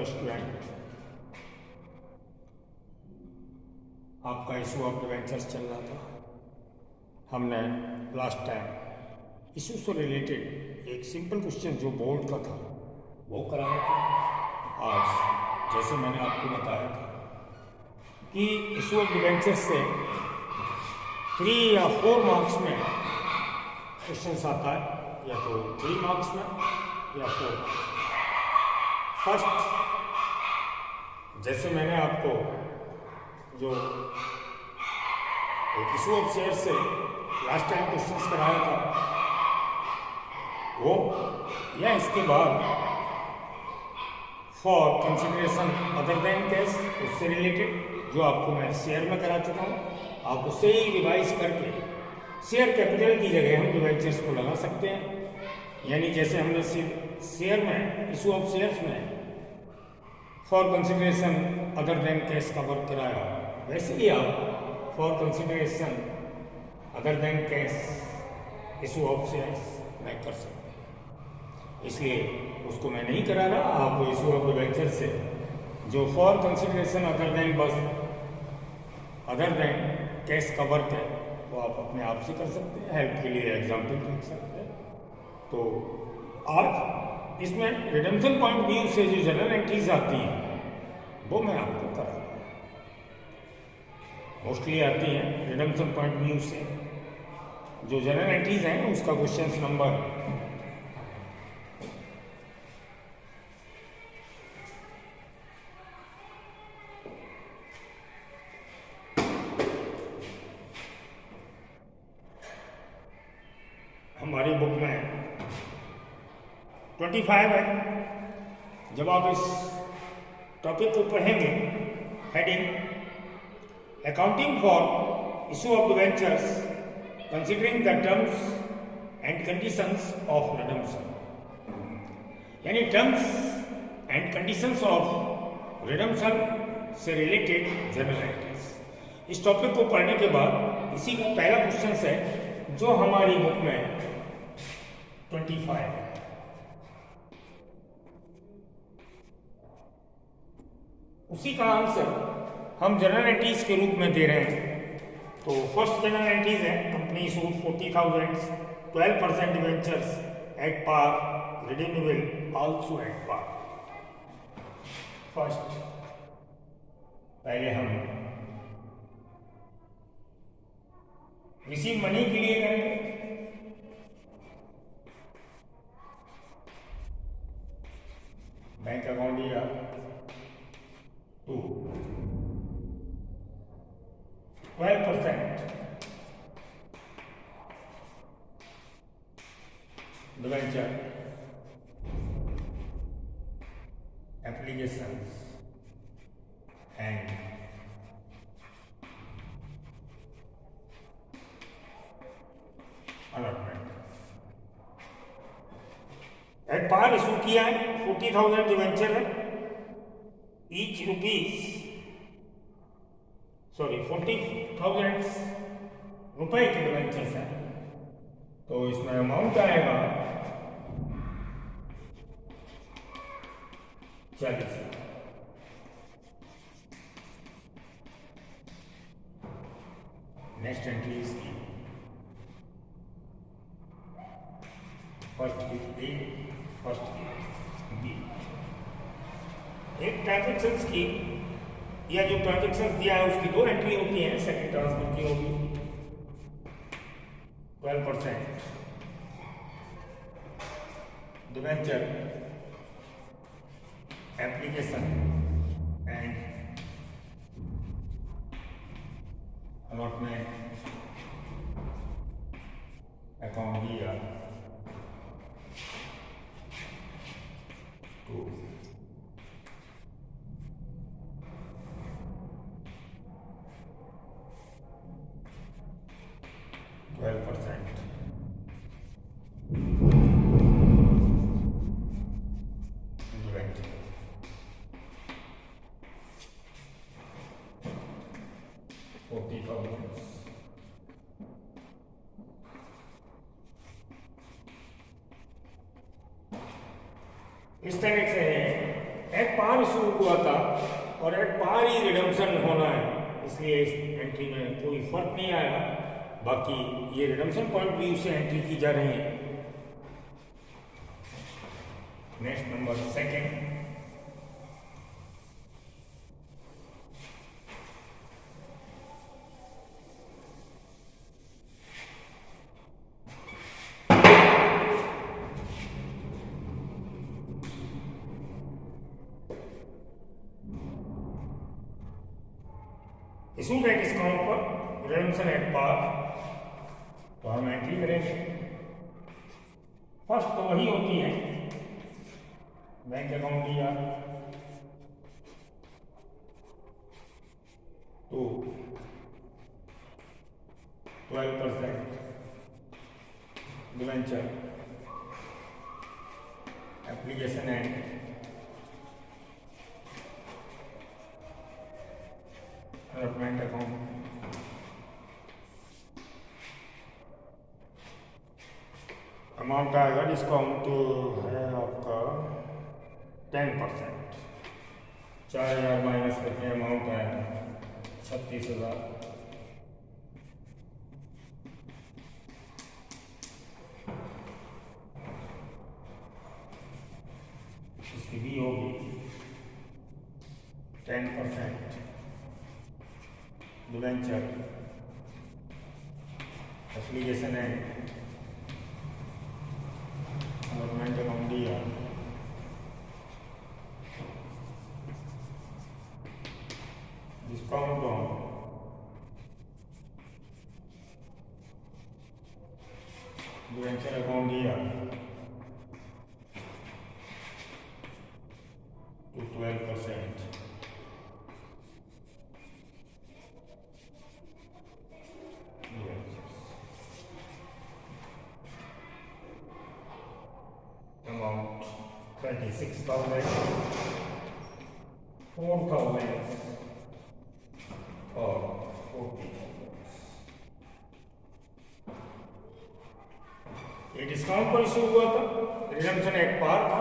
Hello student, आपका issue of debentures चल रहा था। हमने लास्ट टाइम इशू से रिलेटेड एक सिंपल क्वेश्चन जो बोर्ड का था वो कराया था। आज जैसे मैंने आपको बताया था कि इशू ऑफ डिवेंचर्स से 3 या 4 मार्क्स में क्वेश्चन आता है, या तो 3 मार्क्स में या 4 मार्क्स। फर्स्ट, जैसे मैंने आपको जो एक इशू ऑफ शेयर से लास्ट टाइम क्वेश्चंस कराया था वो, या इसके बाद for consideration other than cash, उससे रिलेटेड जो आपको मैं शेयर में करा चुका हूँ, आप उससे ही रिवाइज करके शेयर कैपिटल की जगह हम डिवेंचर्स को लगा सकते हैं। यानी जैसे हमने शेयर में इशू ऑफ शेयर्स में for consideration other than cash का वर्क कराया, वैसे ही आप for consideration other than cash issue of shares में कर सकते हैं। इसलिए उसको मैं नहीं करा रहा, आप इशू ऑफ डिवेंचर से जो फॉर कंसिडरेशन अदर देन बस अदर देन कैश का वर्क है वो आप अपने आप से कर सकते हैं। हेल्प के लिए एग्जाम्पल देख सकते हैं। तो आज इसमें रिडेम्पशन पॉइंट व्यू से जो जनरल एंट्रीज आती हैं वो मैं आपको करा रहा हूँ। मोस्टली आती हैं रिडेम्पशन पॉइंट व्यू से। जो जनरल एंट्रीज हैं उसका क्वेश्चन नंबर हमारी बुक में 25 है। जब आप इस टॉपिक को पढ़ेंगे, heading accounting for issue of debentures considering the terms and conditions of redemption, यानी terms and conditions of redemption से रिलेटेड जनरल एंट्रीज। इस टॉपिक को पढ़ने के बाद इसी का पहला क्वेश्चन है जो हमारी बुक में 25 है। उसी का आंसर हम जनरल एंट्रीज के रूप में दे रहे हैं। तो फर्स्ट जनरल एंट्रीज है company issued 40,000 12% debentures at par redeemable also at par. First पहले हम रिसीव मनी के लिए करेंगे। बैंक अकाउंट दिया 2 12% debenture applications and allotment at par issue किया है। 40,000 डिवेंचर है, ईच रुपीज 40,000 रुपए के डिवेंचर्स है। तो इसमें अमाउंट आएगा 40। नेक्स्ट एंट्री इसकी फर्स्ट की ए, फर्स्ट की बी। एक ट्रांजेक्शंस की या जो ट्रांजेक्शंस दिया है उसकी 2 एंट्री होती है। सेकंड ट्रांसफर की होगी 12% debenture application and allotment account दिया 2। इस तरह से एक पार इशू हुआ था और एक पार ही रिडम्पशन होना है, इसलिए इस एंट्री में कोई फर्क नहीं आया। बाकी ये रिडम्पशन पॉइंट व्यू से एंट्री की जा रही है। नेक्स्ट नंबर सेकेंड, इशू के डिस्काउंट पर रिडम्पशन एट पार, तो हम एंट्री करेंगे। फर्स्ट तो वही होती है, बैंक अकाउंट दिया तो 12% debenture application and allotment account, amount आएगा डिस्काउंट है आपका 10%, 4,000 माइनस करके अमाउंट आएगा 36,000। इसकी भी होगी 10% debenture application and government account दिया, डिस्काउंट ऑन डिवेंचर अकाउंट दिया to 12%। Amount 26,000, 4,000 और 40,000। ये डिस्काउंट पर इशू हुआ था, रिडम्पशन एक पार था,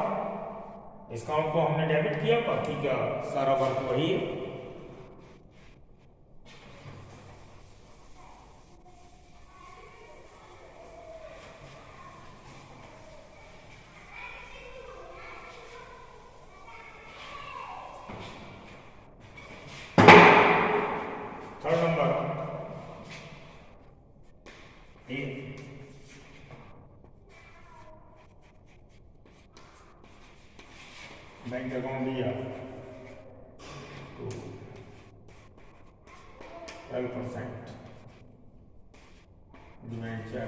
डिस्काउंट को हमने डेबिट किया, बाकी का सारा वर्क वही है। थर्ड नंबर ये बैंक अकाउंट दिया तो 12% debenture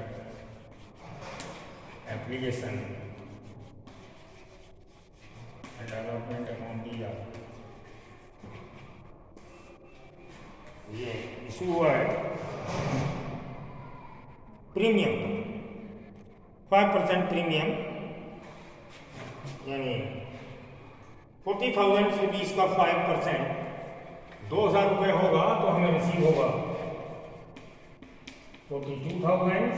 application and development account दिया। ये इशू हुआ है प्रीमियम 5% प्रीमियम, यानी 40,000 रुपीज का 5%, 2,000 रुपये होगा तो हमें रिसीव होगा 42,000।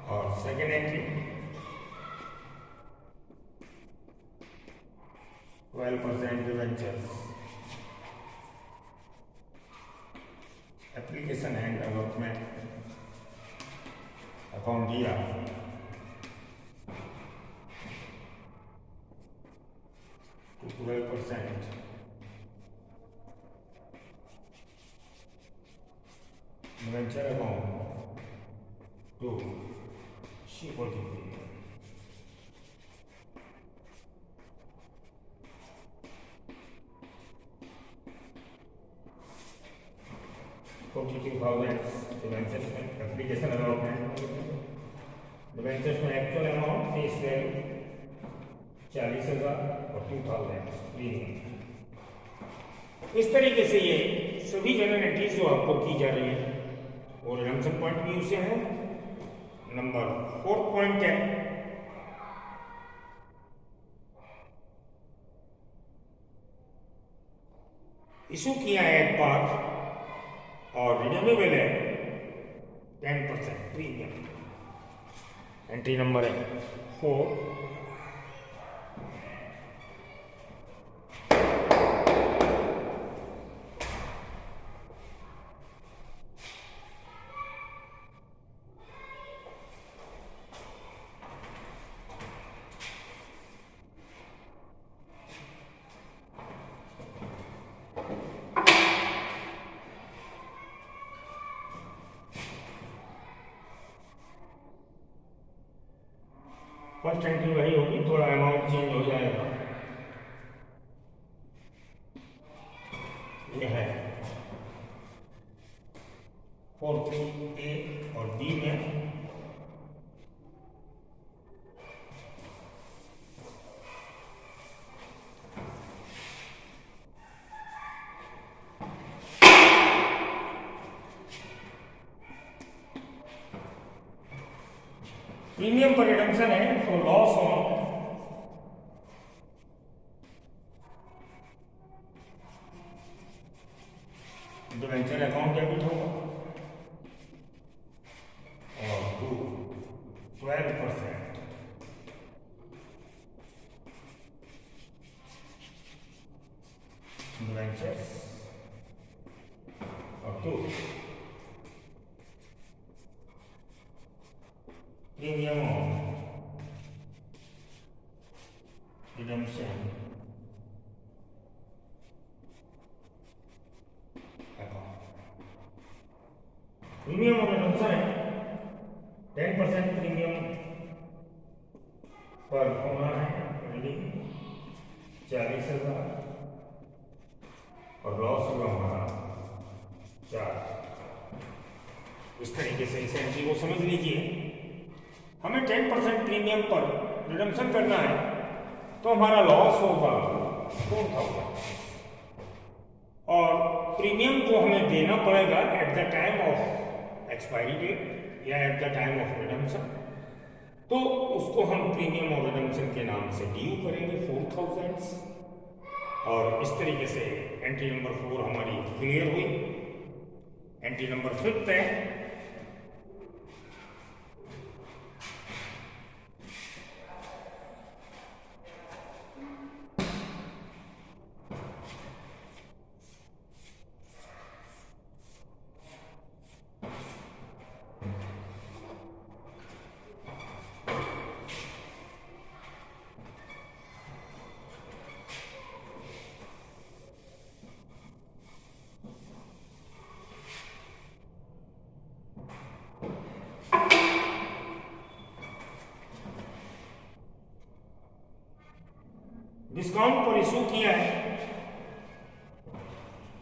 और second entry 12% debentures application and allotment account दिया to 12%, debenture account to shareholding period. 42,000 debentures में एप्लीकेशन अलॉटमेंट, डिवेंचर्स में एक्चुअल अमाउंट फेस वैल्यू 40,000 और 2,000 प्रीमियम। इस तरीके से ये सभी जनरल एंट्रीज जो आपको की जा रही है वो रिडम्पशन पॉइंट व्यू से है। नंबर 4 पॉइंट है इशू किया है एक बार और रिन्यूएबल है 10% प्रीमियम। एंट्री नंबर है 4। फर्स्ट एंट्री वही होगी, थोड़ा अमाउंट चेंज हो जाएगा। यह है 43A और B में प्रीमियम पर रिडम्पशन है, तो loss on debenture account debit होगा और 12% डिबेंचर्स और 2 premium of redemption account. Premium of redemption है 10% प्रीमियम पर होना है रीडिंग 40,000 और लॉस होगा हमारा 4। इस तरीके से इस एंट्री को समझ लीजिए। हमें 10% प्रीमियम पर रिडम्पशन करना है तो हमारा लॉस होगा 4,000 और प्रीमियम को हमें देना पड़ेगा at the time of expiry date या at the time of redemption, तो उसको हम प्रीमियम और रिडम्पशन के नाम से ड्यू करेंगे 4,000। और इस तरीके से एंट्री नंबर 4 हमारी क्लियर हुई। एंट्री नंबर 5 है डिस्काउंट पर इशू किया है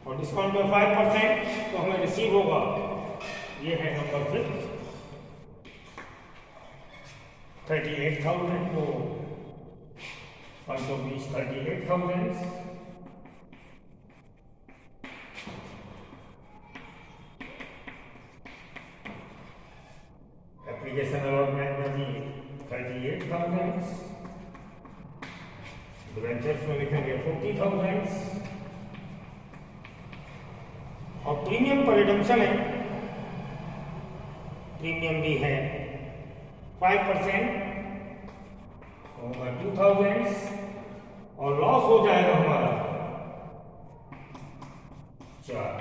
और डिस्काउंट में 5% तो हमें रिसीव होगा। ये है नंबर 5 38,000 तो 520 38,000। एप्लीकेशन अलॉटमेंट में भी 38,000। डिबेंचर्स में लिखेंगे 40,000 और प्रीमियम पर रिडम्पशन है, प्रीमियम भी है 5% होगा 2,000 और लॉस हो जाएगा हमारा 4।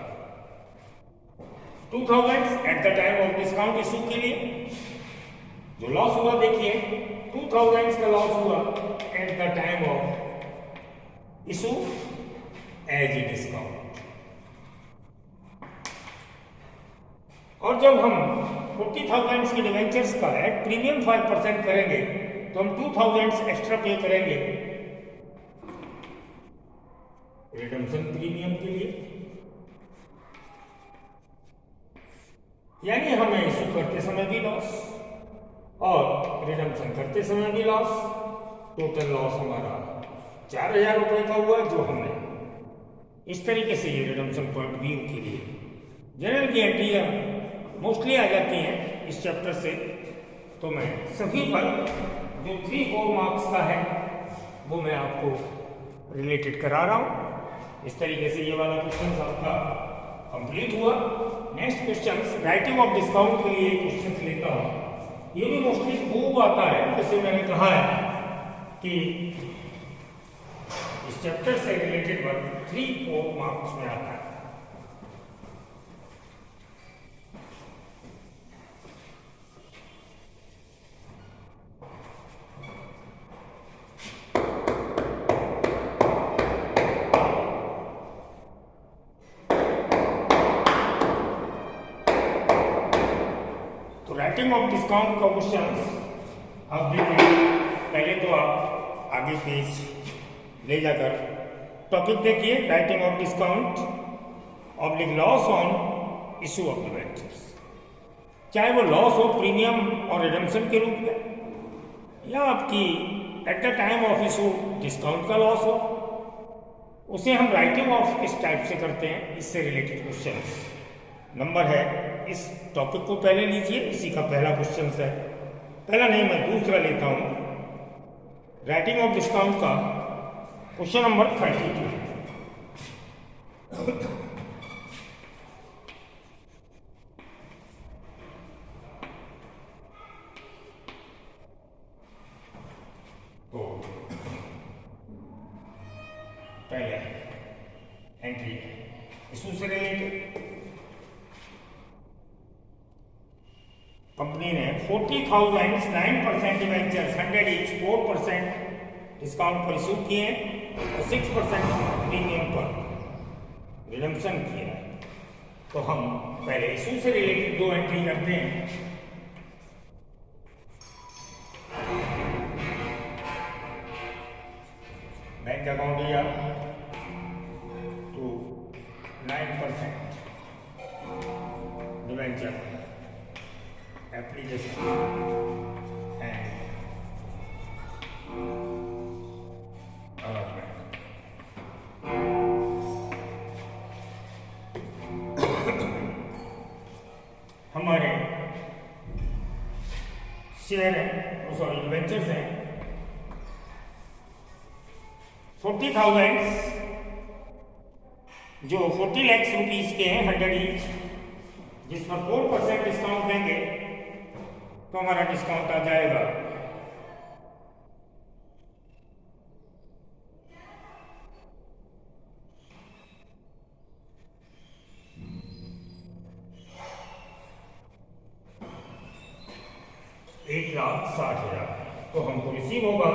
2,000 eight the time of discount issue के लिए जो लॉस हुआ, देखिए 2,000 का लॉस हुआ at the time of issue as a discount. और जब हम 40,000 की डिवेंचर्स का एट प्रीमियम 5% करेंगे तो हम 2,000 एक्स्ट्रा पे करेंगे रिडम्पशन प्रीमियम के लिए, यानी हमें इशू करते समय भी लॉस और रिडम्पशन करते समय भी लॉस। टोटल लॉस हमारा 4,000 रुपए का हुआ, जो हमें इस तरीके से ये रिडम्पशन पॉइंट व्यू के लिए जनरल की एंट्रियाँ मोस्टली आ जाती हैं इस चैप्टर से। तो मैं सभी पर जो 3-4 मार्क्स का है वो मैं आपको रिलेटेड करा रहा हूँ। इस तरीके से ये वाला क्वेश्चन आपका कंप्लीट हुआ। Next question writing of discount के लिए क्वेश्चन लेता हूँ। ये भी मोस्टली खूब आता है, जैसे मैंने कहा है कि इस चैप्टर से रिलेटेड वर्क 3-4 मार्क्स में आता है। राइटिंग ऑफ डिस्काउंट का क्वेश्चन आप देखिए। पहले तो आप आगे पेज ले जाकर टॉपिक देखिए, writing of discount oblique loss on issue of debentures. चाहे वो लॉस हो प्रीमियम और रिडम्पशन के रूप में, या आपकी eight the time of issue discount का लॉस हो, उसे हम राइटिंग ऑफ इस टाइप से करते हैं। इससे रिलेटेड क्वेश्चन नंबर है, इस टॉपिक को पहले लीजिए, इसी का पहला क्वेश्चन है। पहला नहीं, मैं दूसरा लेता हूं। राइटिंग ऑफ डिस्काउंट का क्वेश्चन नंबर 32। तो पहले एंट्री इशू से रिलेटेड कंपनी ने 40,000 9% डिवेंचर्स 100 ईच 4% डिस्काउंट पर इशू किए और 6% प्रीमियम पर रिडम्पशन किया है। तो हम पहले इशू से रिलेटेड 2 एंट्री करते हैं। बैंक अकाउंट दिया तो 9% डिवेंचर application and allotment। हमारे शेयर हैं, सॉरी डिवेंचर्स हैं 40,000, जो 40 लाख रुपीज के हैं 100 ईच, जिस पर 4% डिस्काउंट देंगे तो हमारा डिस्काउंट आ जाएगा 1,60,000। तो हमको रिसीव होगा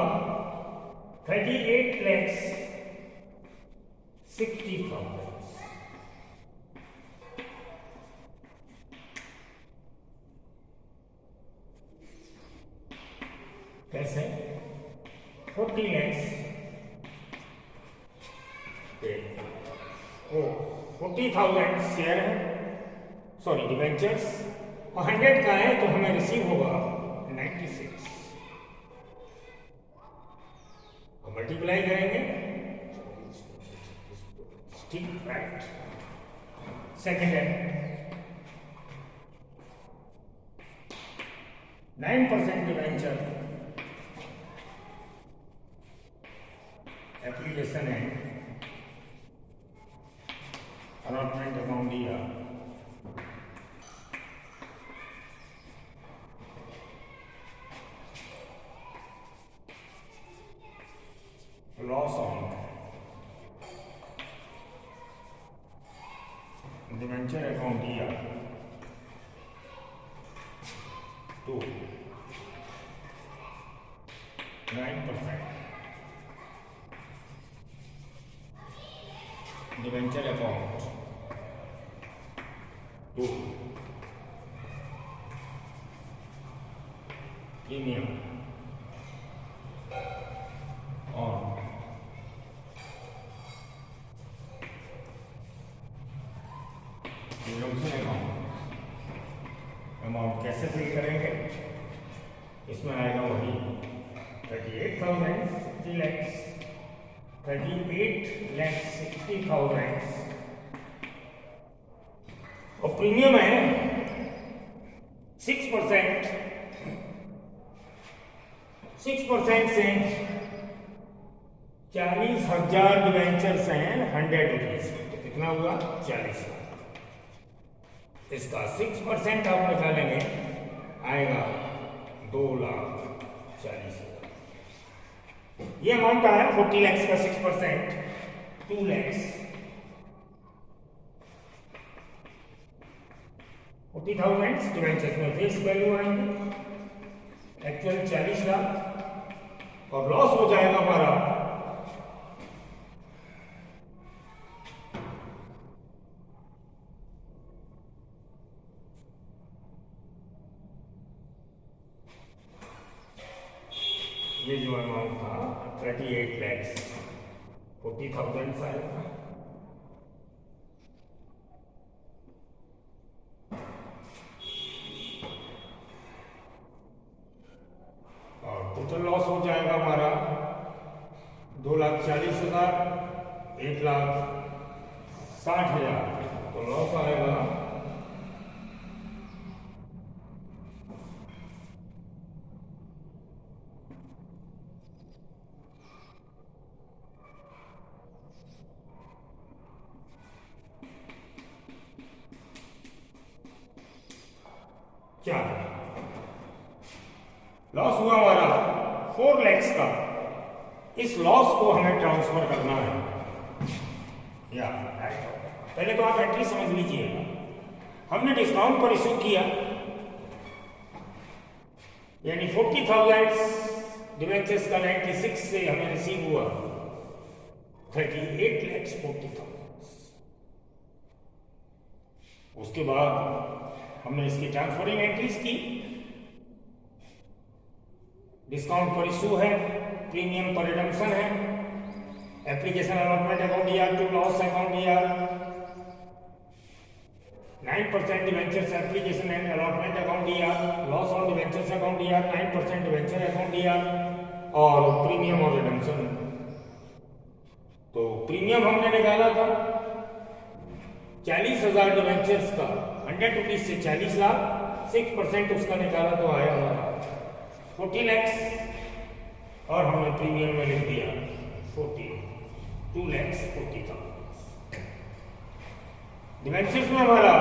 38,60,000। कैसे? 40 लाख 40,000 शेयर है, सॉरी डिवेंचर्स, और 100 का है तो हमें रिसीव होगा 96। मल्टीप्लाई करेंगे, ठीक, राइट। सेकेंड है 9% डिवेंचर एप्लीकेशन है, अलॉटमेंट अकाउंट दिया, लॉस ऑन डिवेंचर अकाउंट दिया 9% डिवेंचर अकाउंट 2 प्रीमियम और अमाउंट कैसे पे करेंगे? इसमें आएगा वही 38,000 60 लाख 38,60,000 और प्रीमियम है 6%। 6% से 40,000 डिवेंचर्स हैं 100 रुपीज, तो कितना हुआ 40 लाख। इसका 6% आप निकालेंगे, आएगा 2,40,000। ये अमाउंट आया 40 लाख का 6%, 2 लाख 40,000 डिवेंचर्स में फेस वैल्यू आएंगे, एक्चुअल 40 लाख, और लॉस हो जाएगा हमारा ये जो अमाउंट था 38 लाख 40,000 आएगा। और टोटल लॉस हो जाएगा हमारा 2,40,000, 1,60,000, तो लॉस आएगा 4। लॉस हुआ हमारा 4 लाख का। इस लॉस को हमें ट्रांसफर करना है, या पहले तो आप एंट्री समझ लीजिएगा। हमने डिस्काउंट पर इशू किया, यानी 40,000 डिवेंचर्स का 96 से हमें रिसीव हुआ 38,40,000। उसके बाद हमने इसकी ट्रांसफरिंग एंट्रीज की, डिस्काउंट पर इशू है, प्रीमियम पर रिडम्पशन है, application allotment account ER to loss account ER, 9% debentures application and allotment account ER, loss on debentures account ER, 9% debenture account ER, और प्रीमियम और रिडम्पशन। तो प्रीमियम हमने निकाला था 40,000 डिवेंचर्स का, 100 रुपीज से 40 लाख, 6% उसका निकाला तो आया हमारा 40 लाख, और हमने प्रीमियम में लिख दिया 2,40,000। डिवेंचर्स में हमारा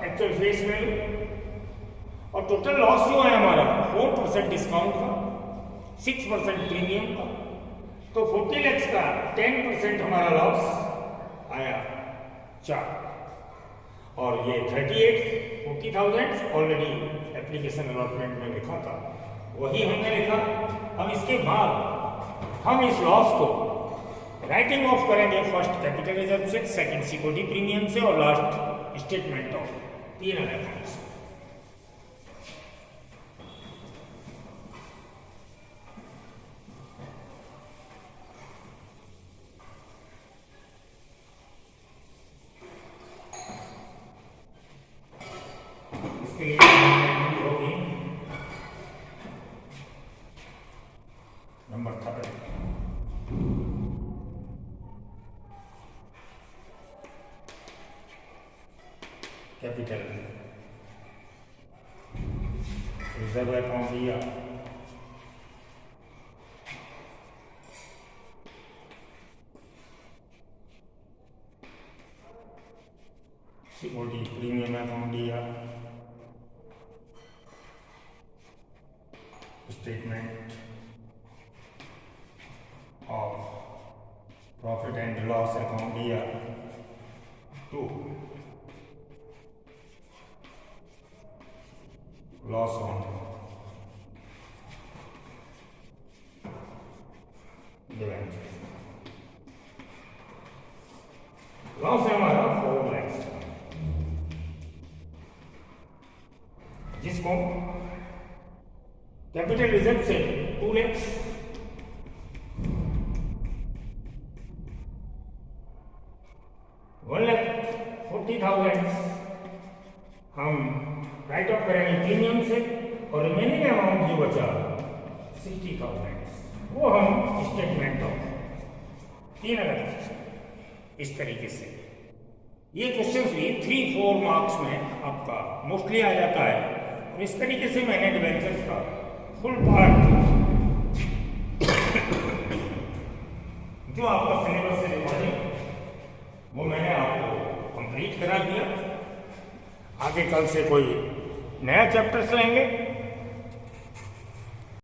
एक्चुअल फेस वैल्यू, और टोटल लॉस जो है हमारा 4% डिस्काउंट का, 6% प्रीमियम का, तो 40 लाख का 10% हमारा लॉस आया 4। और ये 38,40,000 ऑलरेडी एप्लीकेशन अलॉटमेंट में लिखा था, वही हमने लिखा। अब इसके बाद हम इस लॉस को राइटिंग ऑफ करेंगे, फर्स्ट कैपिटल रिजर्व से, सेकंड सिक्योरिटी प्रीमियम से, और last statement of P&L account से। इसके लिए होगी नंबर 3, कैपिटल रिजर्व अकाउंट दिया, सिक्योरिटी प्रीमियम अकाउंट दिया, statement of profit and loss account दिया 2, लॉस ऑन डिवेंचर। लॉस है हमारा 4 लाख, जिसको कैपिटल रिजर्व से 2 लाख, $1,40,000 हम राइट ऑफ करेंगे प्रीमियम से, और रिमेनिंग अमाउंट जो बचा 60,000 वो हम स्टेटमेंट ऑफ P&L इस तरीके से। ये क्वेश्चंस भी 3-4 मार्क्स में आपका मोस्टली आ जाता है, और इस तरीके से मैंने डिवेंचर्स का फुल पार्ट जो आपका सिलेबस से रिकॉर्डिंग वो मैंने आपको कंप्लीट करा दिया। आगे कल से कोई नया चैप्टर्स लेंगे।